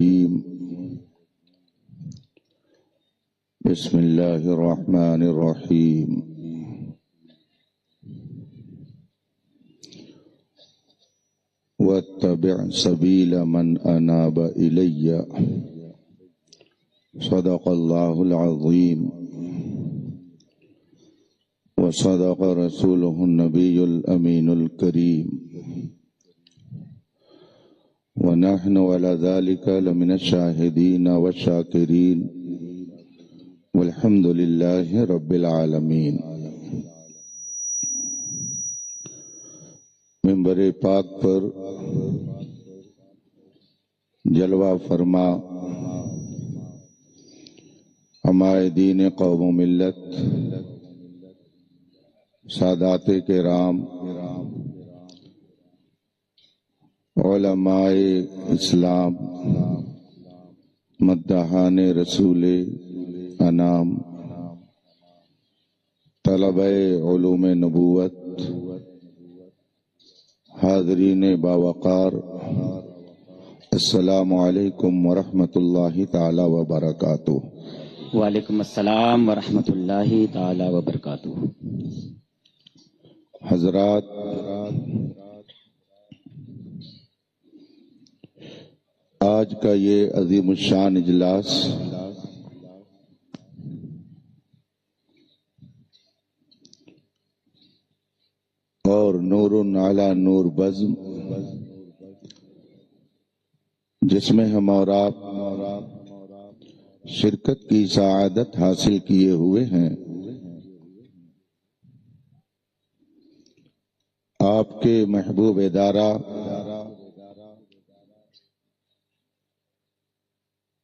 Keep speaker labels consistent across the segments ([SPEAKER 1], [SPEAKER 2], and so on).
[SPEAKER 1] بسم الله الرحمن الرحيم واتبع سبيل من أناب إلي صدق الله العظيم وصدق رسوله النبي الأمين الكريم ونحن على ذلك لمن الشاهدين والشاكرين والحمد لله رب العالمین۔ منبر پاک پر جلوہ فرما ہمارے دین قوم و ملت سادات کرام علماء اسلام مداحان رسول انام طلبہ علوم نبوت حاضرین باوقار السلام علیکم ورحمۃ اللہ تعالی وبرکاتہ۔
[SPEAKER 2] وعلیکم السلام ورحمۃ اللہ تعالی وبرکاتہ۔
[SPEAKER 1] حضرات، آج کا یہ عظیم الشان اجلاس اور نور علی نور بزم، جس میں ہم اور آپ شرکت کی سعادت حاصل کیے ہوئے ہیں، آپ کے محبوب ادارہ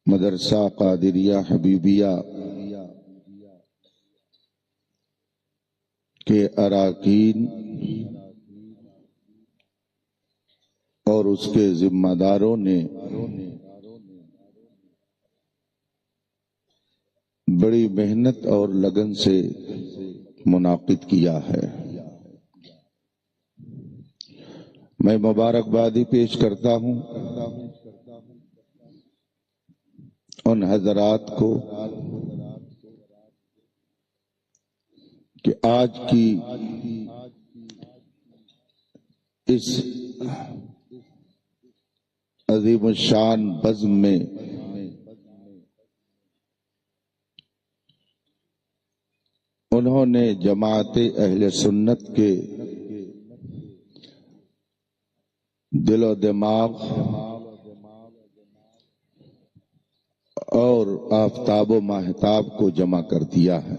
[SPEAKER 1] مدرسہ قادریہ حبیبیہ کے اراکین اور اس کے ذمہ داروں نے بڑی محنت اور لگن سے منعقد کیا ہے۔ میں مبارکبادی پیش کرتا ہوں ان حضرات کو کہ آج کی اس عظیم الشان بزم میں انہوں نے جماعت اہل سنت کے دل و دماغ اور آفتاب و ماہتاب کو جمع کر دیا ہے۔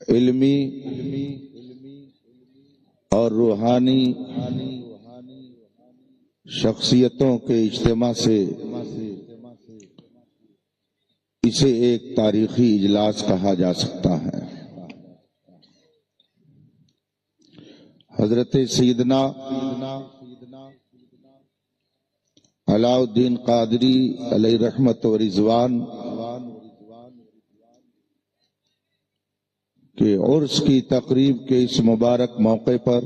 [SPEAKER 1] علمی اور روحانی شخصیتوں کے اجتماع سے اسے ایک تاریخی اجلاس کہا جا سکتا ہے۔ حضرت سیدنا علاء الدین قادری علیہ رحمت و رضوان کہ عرس کی تقریب کے اس مبارک موقع پر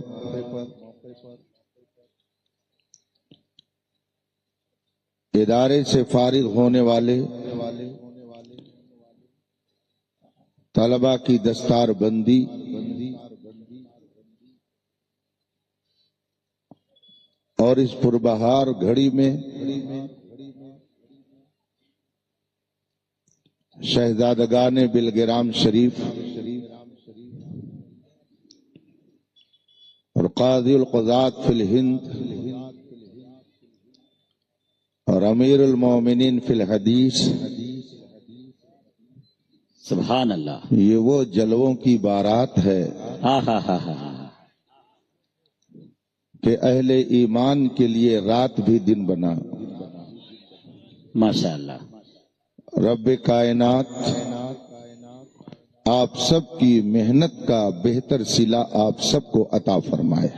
[SPEAKER 1] ادارے سے فارغ ہونے والے طلباء کی دستار بندی اور اس پربہار گھڑی میں شہزادگان بلگرام شریف اور قاضی القضات فی الہند اور امیر المومنین فی الحدیث،
[SPEAKER 2] سبحان اللہ،
[SPEAKER 1] یہ وہ جلووں کی بارات ہے کہ اہل ایمان کے لیے رات بھی دن بنا۔
[SPEAKER 2] ماشاء اللہ۔
[SPEAKER 1] رب کائنات آپ سب کی محنت کا بہتر صلہ آپ سب کو عطا فرمائے۔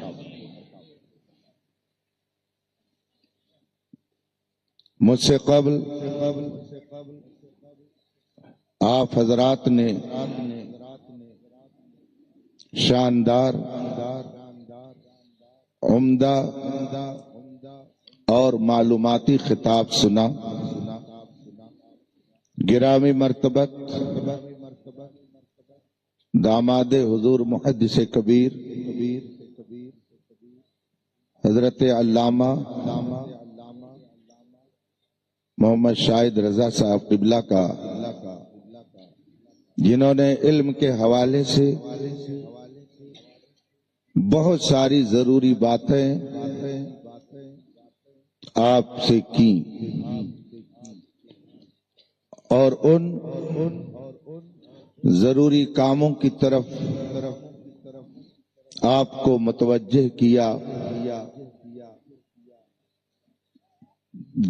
[SPEAKER 1] مجھ سے قبل آپ حضرات نے شاندار عمدہ اور معلوماتی خطاب سنا، گرامی مرتبت داماد حضور محدث کبیر حضرت علامہ محمد شاہد رضا صاحب قبلہ کا، جنہوں نے علم کے حوالے سے بہت ساری ضروری باتیں آپ سے کی، اور ان ضروری کاموں کی طرف آپ کو متوجہ کیا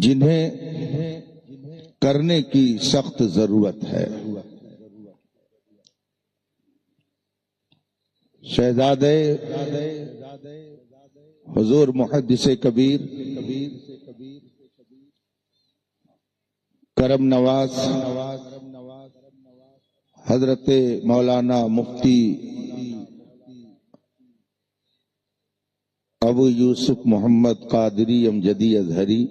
[SPEAKER 1] جنہیں کرنے کی سخت ضرورت ہے۔ شہزادے حضور محدث کبیر کرم نواز حضرت مولانا مفتی ابو یوسف محمد قادری امجدی اظہری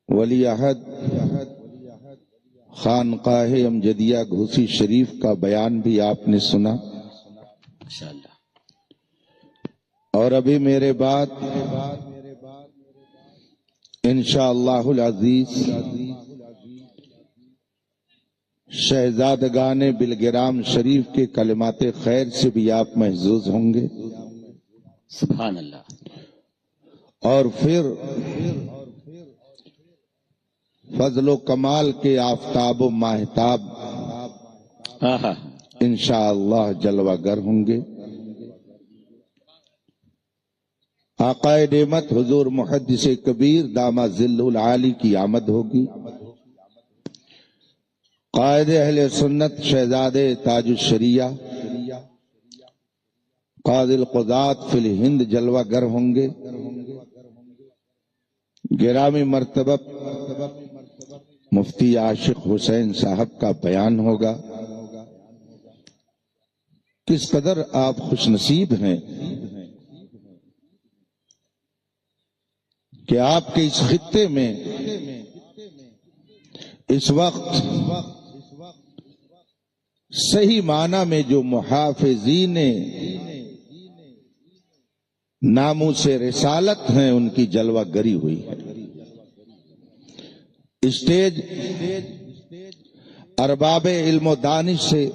[SPEAKER 1] ولی عہد خانقاہ امجدیہ گھوسی شریف کا بیان بھی آپ نے سنا، اور ابھی میرے بعد انشاءاللہ العزیز شہزادگان بلگرام شریف کے کلمات خیر سے بھی آپ محظوظ ہوں گے،
[SPEAKER 2] سبحان اللہ۔
[SPEAKER 1] اور پھر فضل و کمال کے آفتاب و ماہتاب انشاءاللہ جلوہ گر ہوں گے۔ آقا نعمت حضور محدث کبیر دامہ ذلہ العالی کی آمد ہوگی، قائد اہل سنت شہزادے تاج الشریعہ قاضی القضات فی الہند جلوہ گر ہوں گے، گرامی مرتبہ مفتی عاشق حسین صاحب کا بیان ہوگا۔ کس قدر آپ خوش نصیب ہیں کہ آپ کے اس خطے میں اس وقت صحیح معنی میں جو محافظین ناموس رسالت ہیں ان کی جلوہ گری ہوئی ہے۔ اسٹیج ارباب علم و دانش سے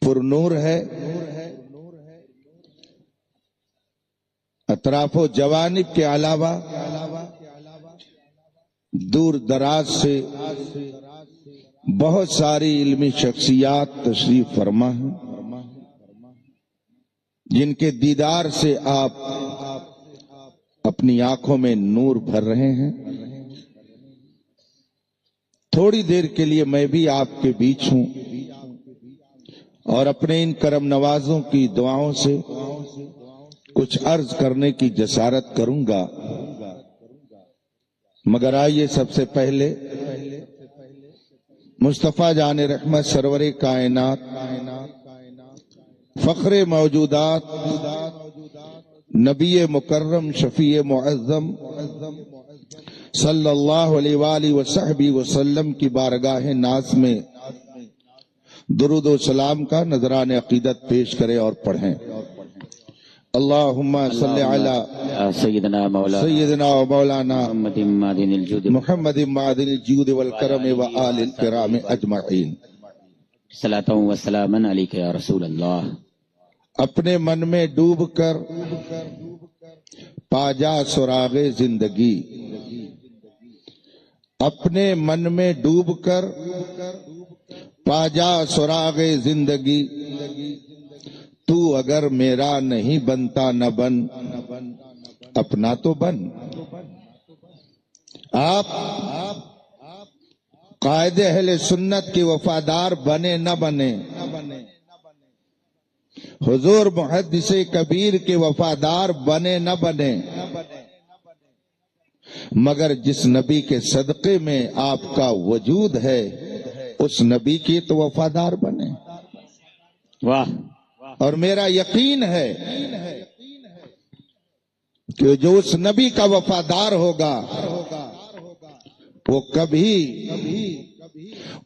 [SPEAKER 1] پر نور ہے، اطراف و جوانب کے علاوہ دور دراز سے بہت ساری علمی شخصیات تشریف فرما ہیں، جن کے دیدار سے آپ اپنی آنکھوں میں نور بھر رہے ہیں۔ تھوڑی دیر کے لیے میں بھی آپ کے بیچ ہوں اور اپنے ان کرم نوازوں کی دعاؤں سے کچھ عرض کرنے کی جسارت کروں گا، مگر آئیے سب سے پہلے مصطفیٰ جان رحمت سرور کائنات فخر موجودات نبی مکرم شفیع معظم صلی اللہ علیہ وآلہ وصحبہ وسلم کی بارگاہ ناز میں درود و سلام کا نذران عقیدت پیش کریں اور پڑھیں۔ اللہم صلی علی
[SPEAKER 2] سیدنا
[SPEAKER 1] و مولانا محمد معدن الجود والکرم وآل الکرام اجمعین۔
[SPEAKER 2] صلاۃ و سلاما علیک یا رسول اللہ۔
[SPEAKER 1] اپنے من میں ڈوب کر پا جا سراغ زندگی، اپنے من میں ڈوب کر پا جا سراغ زندگی، تو اگر میرا نہیں بنتا نہ بن، اپنا تو بن۔ آپ قائد اہل سنت کے وفادار بنے نہ بنے، حضور محدث کبیر کے وفادار بنے نہ بنے، مگر جس نبی کے صدقے میں آپ کا وجود ہے اس نبی کی تو وفادار بنے۔
[SPEAKER 2] واہ
[SPEAKER 1] اور میرا یقین ہے کہ جو اس نبی کا وفادار ہوگا وہ کبھی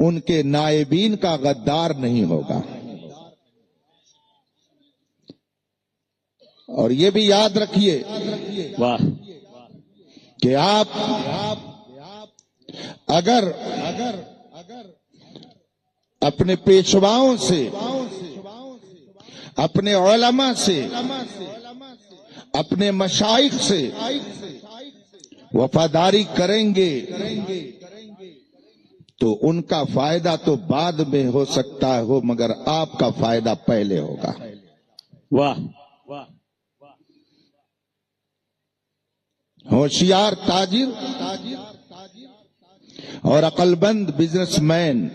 [SPEAKER 1] ان کے نائبین کا غدار نہیں ہوگا. اور یہ بھی یاد رکھیے
[SPEAKER 2] واہ
[SPEAKER 1] کہ آپ اگر اپنے پیشواؤں سے، اپنے علماء سے، اپنے مشائخ سے وفاداری کریں گے تو ان کا فائدہ تو بعد میں ہو سکتا ہو، مگر آپ کا فائدہ پہلے ہوگا.
[SPEAKER 2] واہ
[SPEAKER 1] ہوشیار تاجر اور عقل مند بزنس مین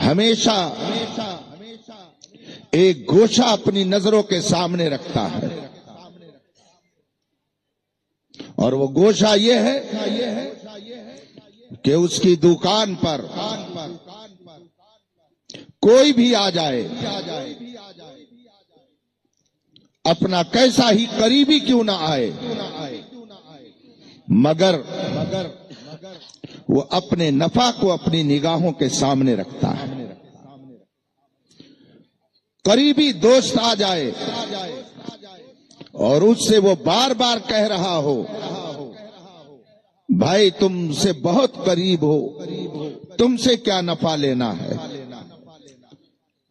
[SPEAKER 1] ہمیشہ ایک گوشہ اپنی نظروں کے سامنے رکھتا ہے، اور وہ گوشہ یہ ہے کہ اس کی دکان پر کوئی بھی آ جائے، اپنا کیسا ہی قریبی کیوں نہ آئے، مگر وہ اپنے نفع کو اپنی نگاہوں کے سامنے رکھتا ہے. قریبی دوست آ جائے اور اس سے وہ بار بار کہہ رہا ہو بھائی تم سے بہت قریب ہو، تم سے کیا نفع لینا ہے،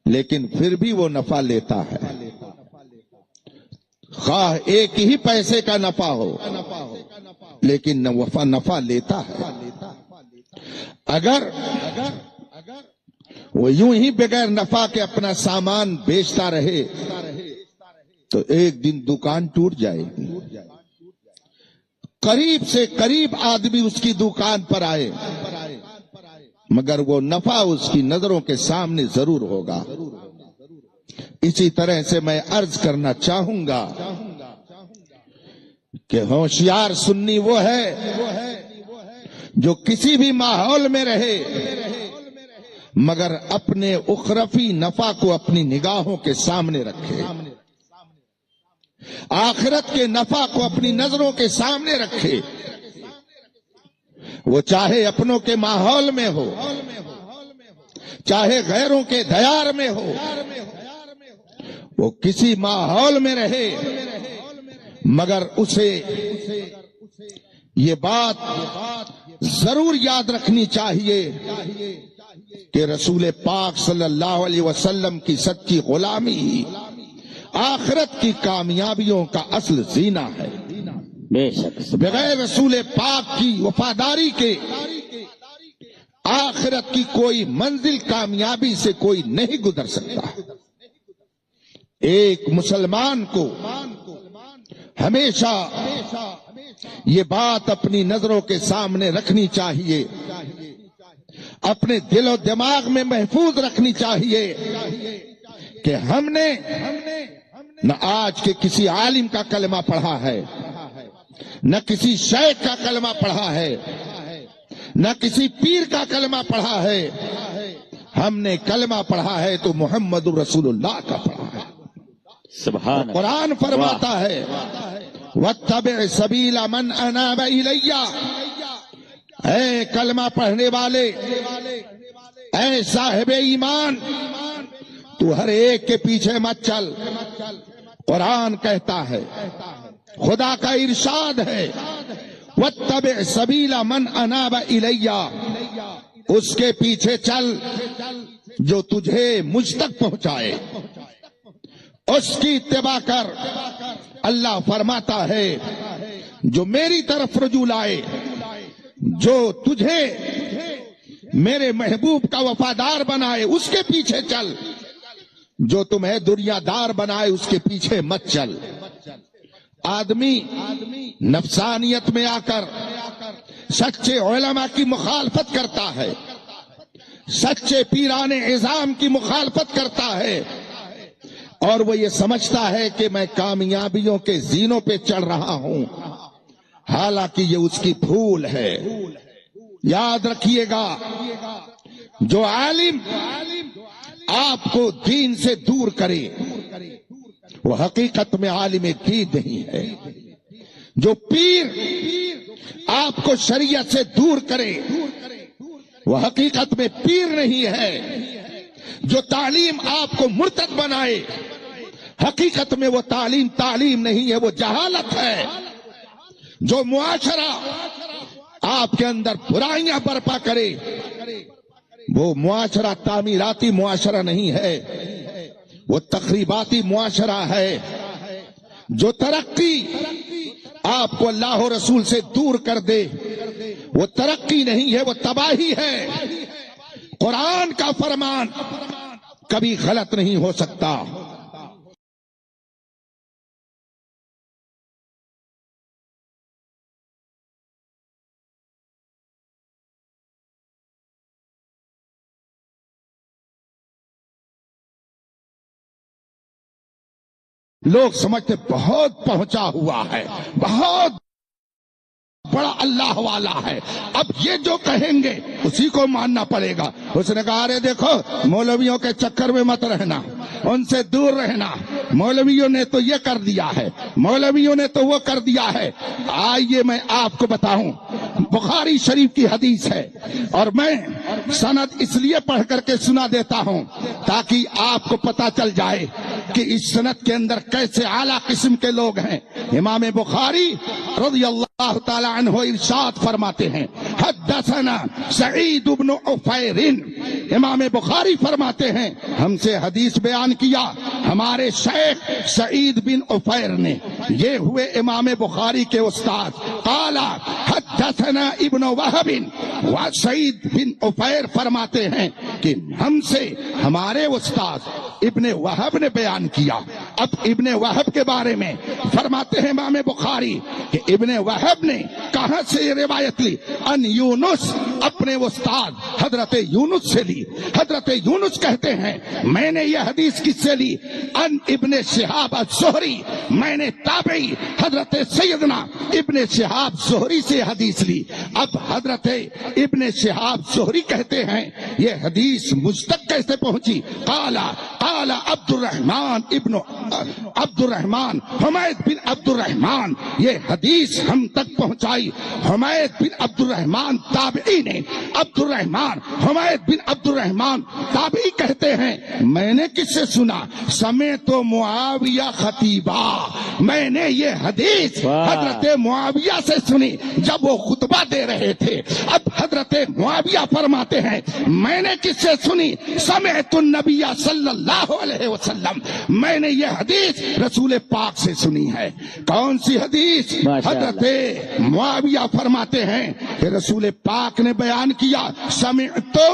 [SPEAKER 1] لیکن پھر بھی وہ نفع لیتا ہے، خواہ ایک ہی پیسے کا نفع ہو لیکن نفع لیتا ہے. اگر وہ یوں ہی بغیر نفع کے اپنا سامان بیچتا رہے تو ایک دن دکان ٹوٹ جائے گی. قریب سے قریب آدمی اس کی دکان پر آئے مگر وہ نفع اس کی نظروں کے سامنے ضرور ہوگا. اسی طرح سے میں عرض کرنا چاہوں گا کہ ہوشیار سنی وہ ہے جو کسی بھی ماحول میں رہے مگر اپنے اخروی نفع کو اپنی نگاہوں کے سامنے رکھے، آخرت کے نفع کو اپنی نظروں کے سامنے رکھے. وہ چاہے اپنوں کے ماحول میں ہو، چاہے غیروں کے دیار میں ہو، وہ کسی ماحول میں رہے مگر اسے یہ بات ضرور یاد رکھنی چاہیے کہ رسول پاک صلی اللہ علیہ وسلم کی سچی غلامی ہی آخرت کی کامیابیوں کا اصل زینہ ہے.
[SPEAKER 2] بے شک
[SPEAKER 1] بغیر رسول پاک کی وفاداری کے آخرت کی کوئی منزل کامیابی سے کوئی نہیں گزر سکتا. ایک مسلمان کو ہمیشہ یہ بات اپنی نظروں کے سامنے رکھنی چاہیے، اپنے دل و دماغ میں محفوظ رکھنی چاہیے کہ ہم نے نہ آج کے کسی عالم کا کلمہ پڑھا ہے، نہ کسی شیخ کا کلمہ پڑھا ہے، نہ کسی پیر کا کلمہ پڑھا ہے. ہم نے کلمہ پڑھا ہے تو محمد رسول اللہ کا پڑھا ہے.
[SPEAKER 2] سبحان اللہ.
[SPEAKER 1] قرآن فرماتا ہے وَاتَّبِعْ سَبِيلَ مَنْ أَنَابَ إِلَيَّ، اے کلمہ پڑھنے والے، اے صاحب ایمان، تو ہر ایک کے پیچھے مت چل. قرآن کہتا ہے، خدا کا ارشاد ہے وَاتَّبِعْ سَبِيلَ مَنْ أَنَابَ إِلَيَّ، اس کے پیچھے چل جو تجھے مجھ تک پہنچائے، اس کی اتباع کر. اللہ فرماتا ہے جو میری طرف رجوع لائے، جو تجھے میرے محبوب کا وفادار بنائے اس کے پیچھے چل، جو تمہیں دنیا دار بنائے اس کے پیچھے مت چل. آدمی نفسانیت میں آ کر سچے علماء کی مخالفت کرتا ہے، سچے پیران عظام کی مخالفت کرتا ہے، اور وہ یہ سمجھتا ہے کہ میں کامیابیوں کے زینوں پہ چڑھ رہا ہوں، حالانکہ یہ اس کی بھول ہے. یاد رکھیے گا جو عالم آپ کو دین سے دور کرے وہ حقیقت میں عالم دین نہیں ہے۔ جو پیر آپ کو شریعت سے دور کرے وہ حقیقت میں پیر نہیں ہے۔ جو تعلیم آپ کو مرتد بنائے حقیقت میں وہ تعلیم نہیں ہے، وہ جہالت ہے۔ جو معاشرہ آپ کے اندر برائیاں برپا کرے وہ معاشرہ تعمیراتی معاشرہ نہیں ہے، وہ تخریباتی معاشرہ ہے۔ جو ترقی آپ کو اللہ و رسول سے دور کر دے وہ ترقی نہیں ہے، وہ تباہی ہے۔ قرآن کا فرمان کبھی غلط نہیں ہو سکتا۔ لوگ سمجھتے بہت پہنچا ہوا ہے، بہت بڑا اللہ والا ہے، اب یہ جو کہیں گے اسی کو ماننا پڑے گا۔ اس نے کہا ارے دیکھو مولویوں کے چکر میں مت رہنا، ان سے دور رہنا، مولویوں نے تو یہ کر دیا ہے، مولویوں نے تو وہ کر دیا ہے۔ آئیے میں آپ کو بتاؤں، بخاری شریف کی حدیث ہے اور میں سند اس لیے پڑھ کر کے سنا دیتا ہوں تاکہ آپ کو پتا چل جائے کہ اس سند کے اندر کیسے اعلیٰ قسم کے لوگ ہیں۔ امام بخاری رضی اللہ تعالی عنہ ارشاد فرماتے ہیں حدثنا سعید بن عفیر، امام بخاری فرماتے ہیں ہم سے حدیث بیان کیا ہمارے شیخ سعید بن عفیر نے، یہ ہوئے امام بخاری کے استاد۔ قال حدثنا ابن وہب، سعید بن عفیر فرماتے ہیں کہ ہم سے ہمارے استاد ابن وہب نے بیان کیا۔ اب ابن وہب کے بارے میں فرماتے ہیں امام بخاری کہ ابن وہب نے کہاں سے یہ روایت لی؟ ان یونس، اپنے استاد حضرت یونس سے لی۔ حضرت یونس کہتے ہیں میں نے یہ حدیث کس سے لی؟ ان ابن شہاب الزہری، میں نے تابعی حضرت سیدنا ابن شہاب زہری سے حدیث لی۔ اب حضرت ابن شہاب زہری کہتے ہیں یہ حدیث مجھ تک کیسے پہنچی؟ قال عبد الرحمن حمید بن عبد الرحمن، یہ حدیث ہم تک پہنچائی حمید بن عبد الرحمن تابعی نے۔ عبد الرحمن حمید بن عبد الرحمن تابعی کہتے ہیں میں نے کس سے سنا؟ سمعت معاویہ خطیبہ، میں نے یہ حدیث حضرت معاویہ سے سنی جب وہ خطبہ دے رہے تھے۔ اب حضرت معاویہ فرماتے ہیں میں نے کس سے سنی؟ سمعت النبی صلی اللہ علیہ وسلم، میں نے یہ حدیث رسول پاک سے سنی ہے۔ کون سی حدیث؟ حضرت معاویہ فرماتے ہیں کہ رسول پاک نے بیان کیا، سمعتو،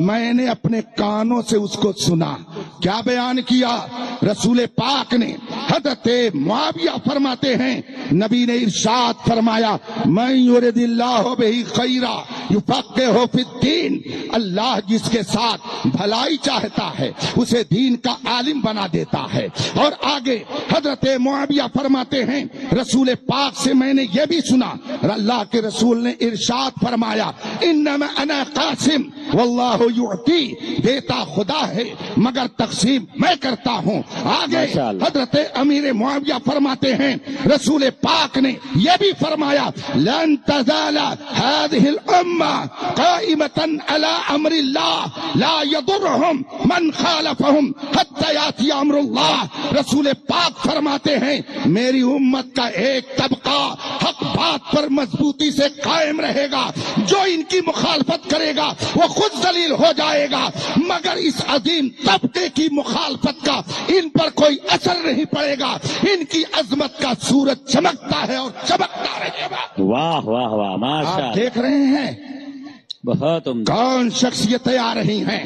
[SPEAKER 1] میں نے اپنے کانوں سے اس کو سنا۔ کیا بیان کیا رسول پاک نے؟ حضرت معاویہ فرماتے ہیں نبی نے ارشاد فرمایا من یرد اللہ بہ خیرا یفقہہ فی الدین، اللہ جس کے ساتھ بھلائی چاہتا ہے اسے دین کا عالم بنا دیتا ہے۔ اور آگے حضرت معاویہ فرماتے ہیں رسول پاک سے میں نے یہ بھی سنا، اللہ کے رسول نے ارشاد فرمایا انما انا قاسم واللہ یعطی، دیتا خدا ہے مگر تقسیم میں کرتا ہوں۔ آگے حضرت امیر معاویہ فرماتے ہیں رسول پاک نے یہ بھی فرمایا لن تزال هذه الامة قائمة على امر الله لا يضرهم من خالفهم حتى ياتي امر الله۔ رسول پاک فرماتے ہیں میری امت کا ایک طبقہ حق بات پر مضبوطی سے قائم رہے گا، جو ان کی مخالفت کرے گا وہ خود ذلیل ہو جائے گا، مگر اس عظیم طبقے کی مخالفت کا ان پر کوئی اثر نہیں پڑے گا، ان کی عظمت کا سورج چمکتا ہے اور چمکتا رہے گا۔
[SPEAKER 2] واہ واہ واہ، ماشاء
[SPEAKER 1] آپ
[SPEAKER 2] اللہ،
[SPEAKER 1] دیکھ رہے ہیں
[SPEAKER 2] بہت عمدہ۔
[SPEAKER 1] کون شخصیتیں آ رہی ہیں،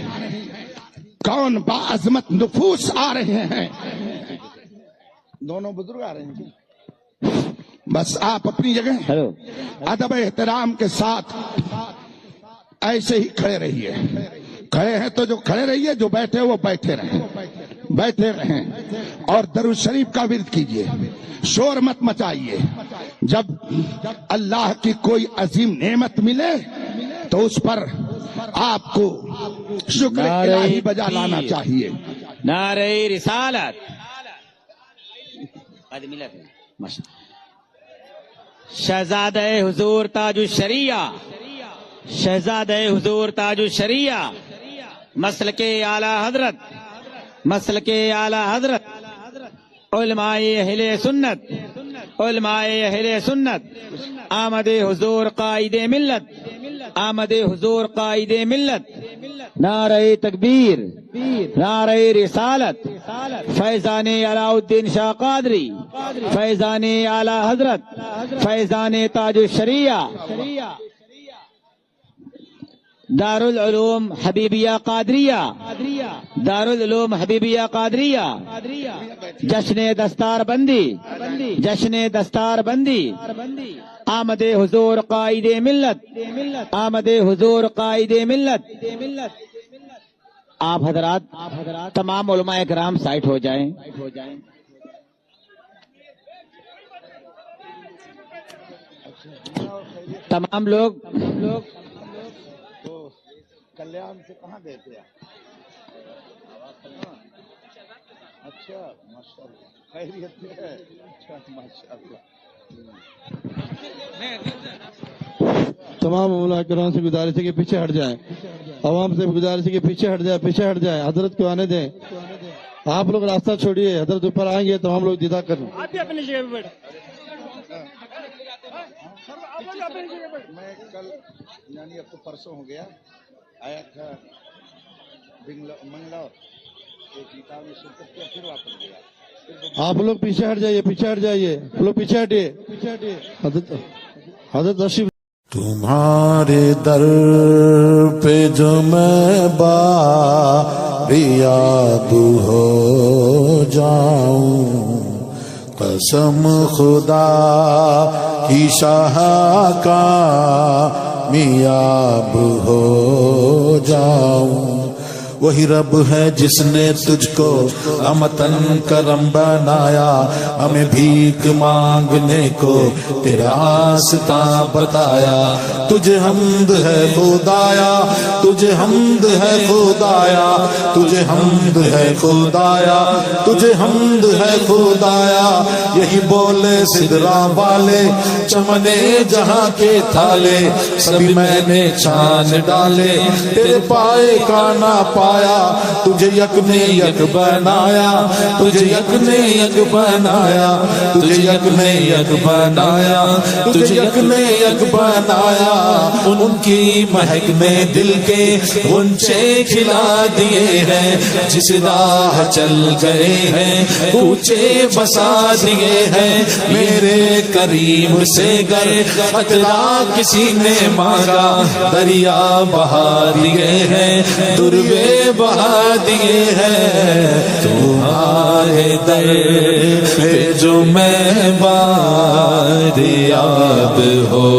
[SPEAKER 1] کون باعظمت نفوس آ رہے ہیں۔ دونوں بزرگ آ رہے ہیں، بس آپ اپنی جگہ
[SPEAKER 2] ہلو،
[SPEAKER 1] ادب احترام کے ساتھ ایسے ہی کھڑے رہیے۔ کھڑے ہیں تو جو کھڑے رہیے، جو بیٹھے وہ بیٹھے رہیں، بیٹھے رہیں اور درود شریف کا ورد کیجئے، شور مت مچائیے۔ جب اللہ کی کوئی عظیم نعمت ملے تو اس پر آپ کو شکر الہی بجا لانا چاہیے۔
[SPEAKER 2] نعرہ رسالت، شہزادہ حضور تاج الشریعہ، شہزادہ حضور تاج الشریعہ، مسلک اعلی حضرت، مسلک اعلی حضرت، علماء اہل سنت، علماء اہل سنت، آمد حضور قائد ملت، آمد حضور قائد ملت، نعرہ تکبیر، نعرہ رسالت، فیضان علاء الدین شاہ قادری، فیضان اعلی حضرت، فیضان تاج الشریعہ، دارالعلوم حبیبیہ قادریہ، دارالعلوم حبیبیہ قادریہ، جشن دستار بندی، جشن دستار بندی، آمد حضور قائد ملت، آمد حضور قائد ملت۔ آپ حضرات تمام علماء کرام سائٹ ہو جائیں۔ تمام لوگ
[SPEAKER 1] کلیان سے کہاں گئے تھے؟ اچھا ماشاء اللہ، خیریت ہے؟ اچھا ماشاء اللہ۔
[SPEAKER 3] تمام علماء کرام سے گزارش ہے کہ پیچھے ہٹ جائیں، عوام سے گزارش ہے کہ پیچھے ہٹ جائیں، پیچھے ہٹ جائیں، حضرت کو آنے دیں۔ آپ لوگ راستہ چھوڑیے، حضرت اوپر آئیں گے تمام لوگ دیدار کریں۔
[SPEAKER 1] میں کل یعنی اب تو پرسوں ہو گیا آیا تھا منگلور، ایک کتاب میں شرکت کیا، پھر واپس گیا۔
[SPEAKER 3] آپ لوگ پیچھے ہٹ جائیے، پیچھے ہٹ جائیے، آپ لوگ پیچھے ہٹیے، حضرت تشریف۔
[SPEAKER 4] تمہارے در پہ جو میں باریاب ہو جاؤں، قسم خدا کی شاہ کامیاب ہو جاؤں۔ وہی رب ہے جس نے تجھ کو امتن کرم بنایا، ہمیں بھیک مانگنے کو تیرا راستہ بتایا۔ تجھے حمد ہے خدایا، تجھے حمد ہے خدایا، تجھے حمد ہے خدایا، تجھے حمد ہے خدایا۔ یہی بولے سدرا والے چمنے جہاں کے تھالے، سبھی میں نے چھان ڈالے، تیرے پائے کا نہ پایا۔ تجھے یک نے یک بنایا، تجھے یک نے یک بنایا، تجھے یک نے یک بنایا، تجھے یک نے یک بنایا۔ ان کی مہک نے دل کے غنچے کھلا دیے ہیں، جس راہ چل گئے ہیں کوچے بسا دیے ہیں۔ میرے کریم سے گر خطرہ کسی نے مانگا، دریا بہا دیے ہیں، دروے بہا دیے ہیں۔ تمہارے در پہ جو میں باریاب ہو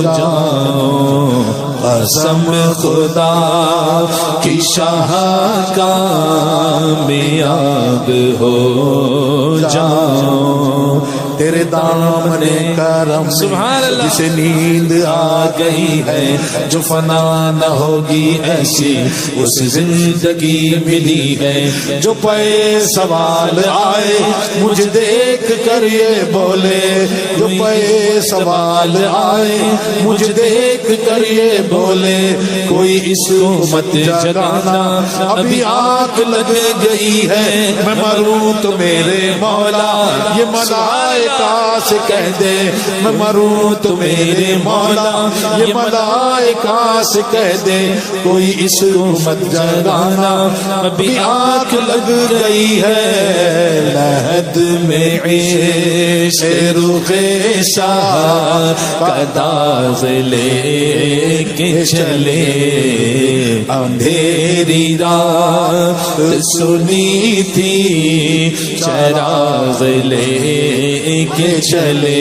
[SPEAKER 4] جاؤں، قسم خدا کی شاہ کامیاب ہو جاؤں۔ تیرے دامن کرم جسے نیند آ گئی ہے، جو فنا نہ ہوگی ایسی اس زندگی ملی ہے۔ جو پے سوال آئے مجھے دیکھ کر یہ بولے، جو پے سوال آئے مجھے دیکھ کر یہ بولے، کوئی اس کو مت جگانا ابھی آنکھ لگ گئی ہے۔ میں مروں تو میرے مولا یہ ملائکہ سے کہہ دے، میں مروں تو میرے مولا یہ ملائکہ سے کہہ دے، کوئی اس کو مت جگانا ابھی آنکھ لگ گئی ہے۔ لحد میں عیش رخ شاہ کا داغ لے کے چلے، اندھیری رات سنی تھی چراغ لے کے چلے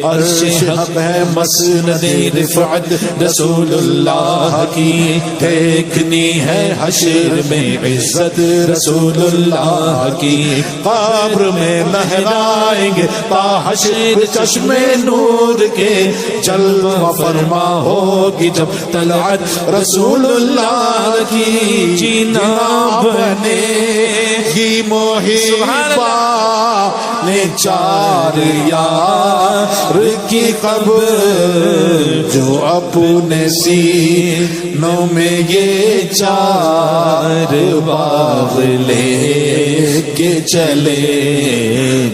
[SPEAKER 4] عرش حق ہے مسند رفعت رسول اللہ کی دیکھنی ہے حشر میں عزت رسول اللہ کی قبر میں لہرائیں گے تا حشر چشم نور کے جلوہ فرما ہوگی جب طلعت رسول اللہ کی جینا بنے گی محبا نے چار یار کی قبر جو اپنے سینوں میں یہ چار باغ لے کے چلے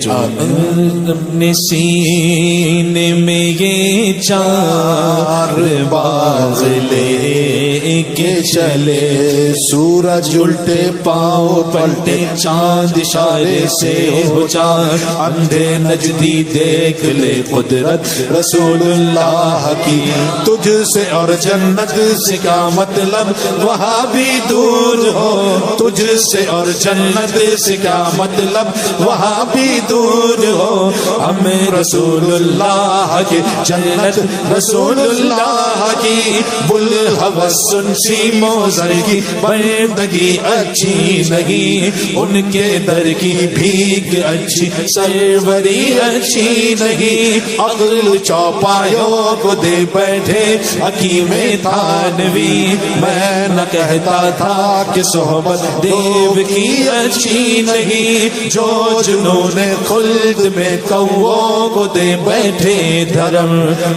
[SPEAKER 4] جو اپنے سینے میں یہ چار باغ لے کے چلے سورج الٹے پاؤں پلٹے چاند اشارے سے ہو جائے اندھے نجدی دیکھ لے قدرت رسول اللہ کی تجھ سے اور جنت سے کیا مطلب وہاں بھی دور ہو تجھ سے اور جنت سے کیا مطلب وہاں بھی دور ہو ہمیں رسول اللہ کی جنت رسول اللہ کی بلحوث سنسی موزر کی بندگی اچھی نہیں ان کے در کی بھیگ اچھی سروری اچھی نہیں عقل چوپایوں کو دے بیٹھے حکیم تھانوی میں نہ کہتا تھا کہ صحبت دیو کی اچھی نہیں جو جنون خلد میں کووں کو دے بیٹھے دھرم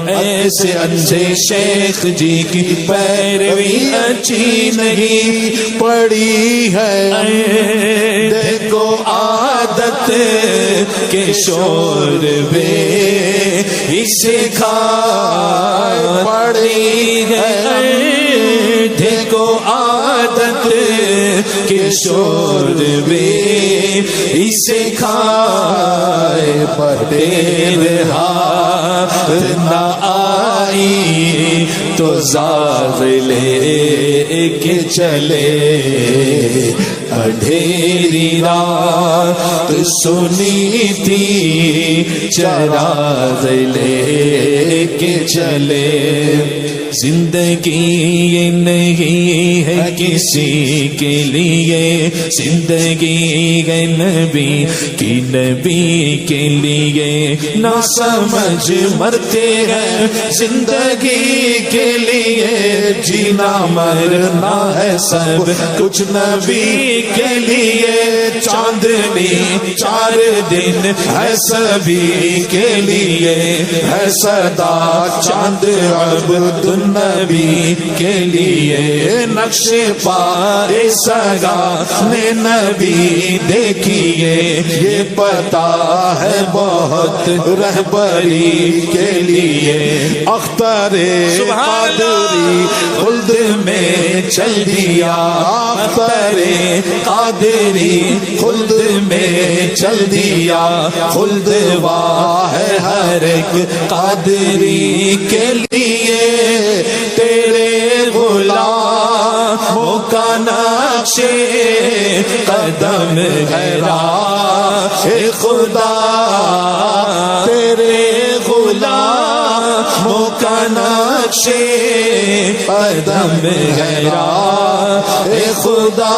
[SPEAKER 4] ایسے انجے شیخ جی کی پیروی اچھی نہیں پڑی ہے دیکھو عادت کے شور میں اسے کھائے پڑی ہے دیکھو عادت کے شور میں اسے کھائے پٹیل ہاتھ نہ آئی تو زاغ لے کے چلے اندھیری رات سنی تھی چراغ لے کے چلے زندگی یہ نہیں ہے کسی کے لیے زندگی ہے نبی کے لیے نہ سمجھ مرتے ہیں زندگی کے لیے جینا مرنا ہے سب کچھ نبی کے لیے چاندنی 4 دن ہے سبھی کے لیے ہے صدا چاند عبد النبی کے لیے نقش پارے سگا نے نبی دیکھیے یہ پتا ہے بہت رہبری کے لیے اختر قادری خلد میں چل دیا اختر قادری خلد میں چل دیا خلد واہ ہے ہر ایک قادری کے لیے تیرے غلاموں کا نقش قدم ہے راہ خدا تیرے غلاموں کا نقش قدم ہے راہ خدا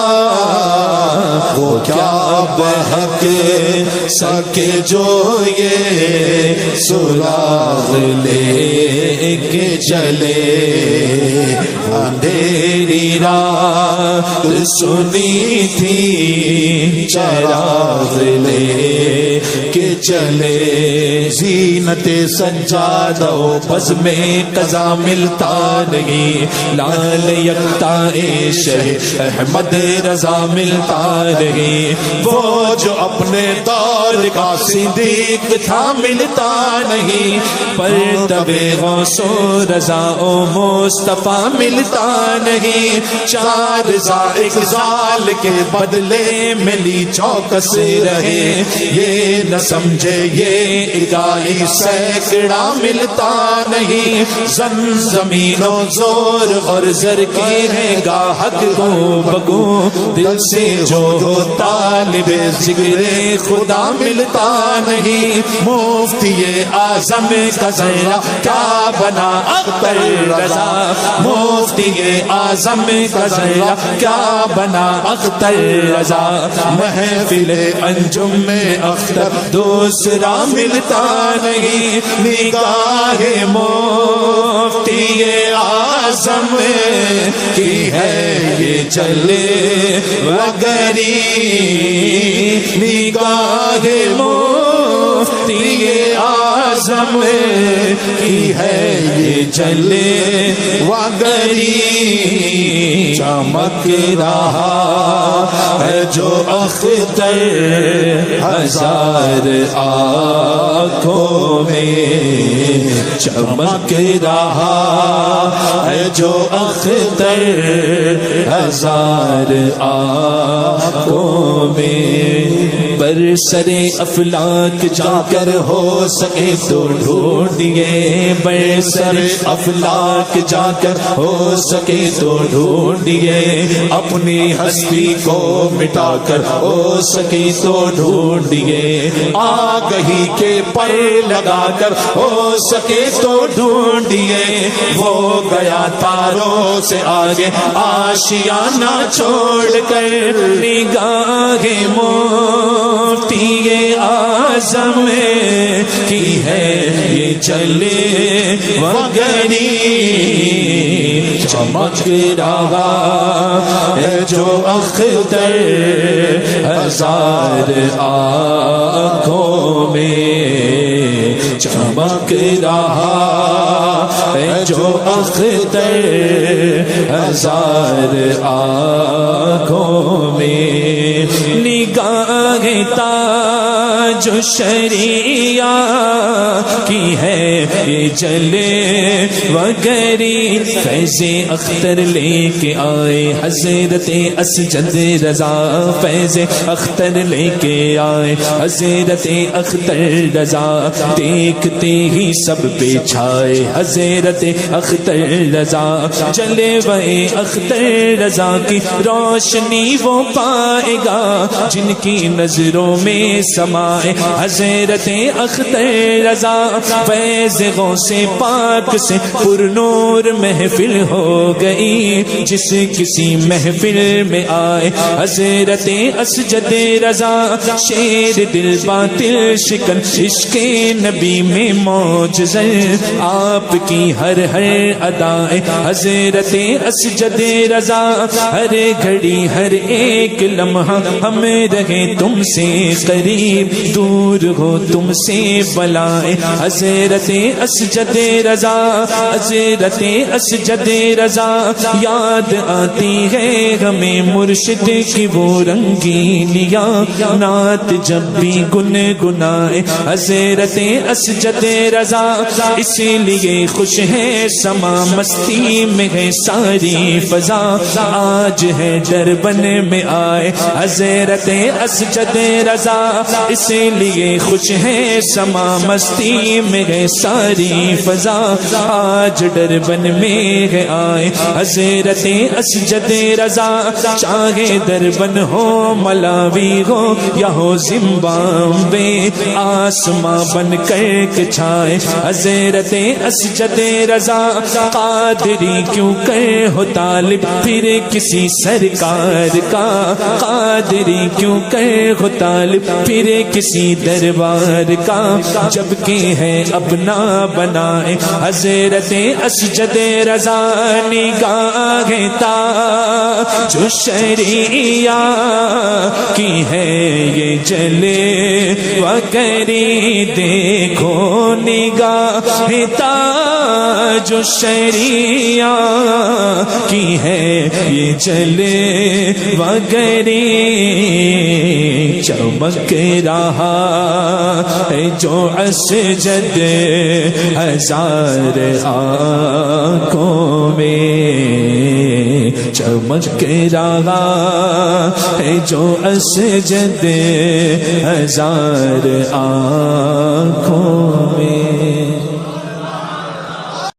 [SPEAKER 4] وہ کیا بحق سکے جو یہ سراغ لے کے چلے اندھیری رات سنی تھی چراغ لے کے چلے زینت سجادہ و بز میں قضا ملتا نہیں لال یکتا شہ احمد رضا ملتا نہیں وہ جو اپنے دور کا صدیق تھا ملتا نہیں پر تبے غوث و رضا و مصطفیٰ ملتا نہیں 4 ایک سال کے بدلے ملی چوکس رہے یہ نہ سمجھ سمجھے یہ اکائی سینکڑا ملتا نہیں. زمین و زور اور زر کی ہے گاہک کو بگو, دل سے جو طالب ذکر خدا ملتا نہیں. مفتی اعظم کا ذرا کیا بنا اختر رضا, مفتی اعظم کا ذرا کیا بنا اختر رضا. محفل انجم میں اختر دوسرا ملتا نہیں. نگاہ مفتی اعظم کی ہے یہ چلے وگری, نگاہ مفتی اعظم کی ہے یہ چلے وگری. چمک رہا ہے جو اختر ہزار آنکھوں میں, چمک رہا ہے جو اختر ہزار آنکھوں میں. برسر افلاک جا کر ہو سکے تو ڈھونڈیے, برسر افلاک جا کر ہو سکے تو ڈھونڈیے. اپنی ہستی کو مٹا کر ہو سکے تو ڈھونڈیے. آگہی کے پر لگا کر ہو سکے تو ڈھونڈیے. وہ گیا تاروں سے آگے آشیانہ چھوڑ کر, نگاہ مفتی اعظم کی ہے یہ چلے وگری. چمک رہا ہے جو اختر ہزار آنکھوں میں, چمک رہا ہے جو اختر ہزار آنکھوں میں. نگاہ تاج شریعہ کی ہے یہ چلے وگری. فیض اختر لے کے آئے حضرت اسجد رضا, فیض اختر لے کے آئے حضرت اختر رضا. دیکھتے ہی سب پہ چھائے حضرت اختر رضا. چلے وے اختر رضا کی روشنی وہ پائے گا جن کی نظروں میں سمائے حضرت اختر رضا. فیض غوث پاک سے پر نور محفل ہو گئی, جس کسی محفل میں آئے حضرت اسجد رضا. شیر دل باطل شکن عشق نبی میں معجزہ, آپ کی ہر ہر ادائے حضرت اسجد رضا. ہر گھڑی ہر ایک لمحہ ہم رہے تم سے قریب, دور ہو تم سے بلائے حضرت اسجد رضا. حضرت اسجد رضا یاد آتی ہے ہمیں مرشد کی وہ رنگینیاں, نعت جب بھی گنگنائے حضرت اسجد رضا. اسی لیے خوش ہے سما مستی میں ہے ساری فضا. آج ہے دربن میں آئے حضرت اسجد رضا, اسی لیے خوش ہے سما مستی میں ہے ساری فضا. آج دربن میں ہے آئے حضرت اسجد رضا. چاہے دربن ہو ملاوی ہو یا ہو زمبابوے, آسماں بن کر چھائے حضرت اسجد رضا. قادری کیوں کر ہو طالب پھر کسی سرکار کا, قادری کیوں کر ہو طالب پھر کسی دربار کا, جبکہ ہے اپنا بنائے حضرت اسجد رضا. نگاہ تاج شریعہ کی ہے یہ جلے وگری. دیکھو نگاہ تاج شریعہ کی ہے یہ جلے وگری. چمک رہا ہے جو اسجد ہزار آنکھوں میں, چمک کے رہا ہے جو اسجد ہزار آنکھوں میں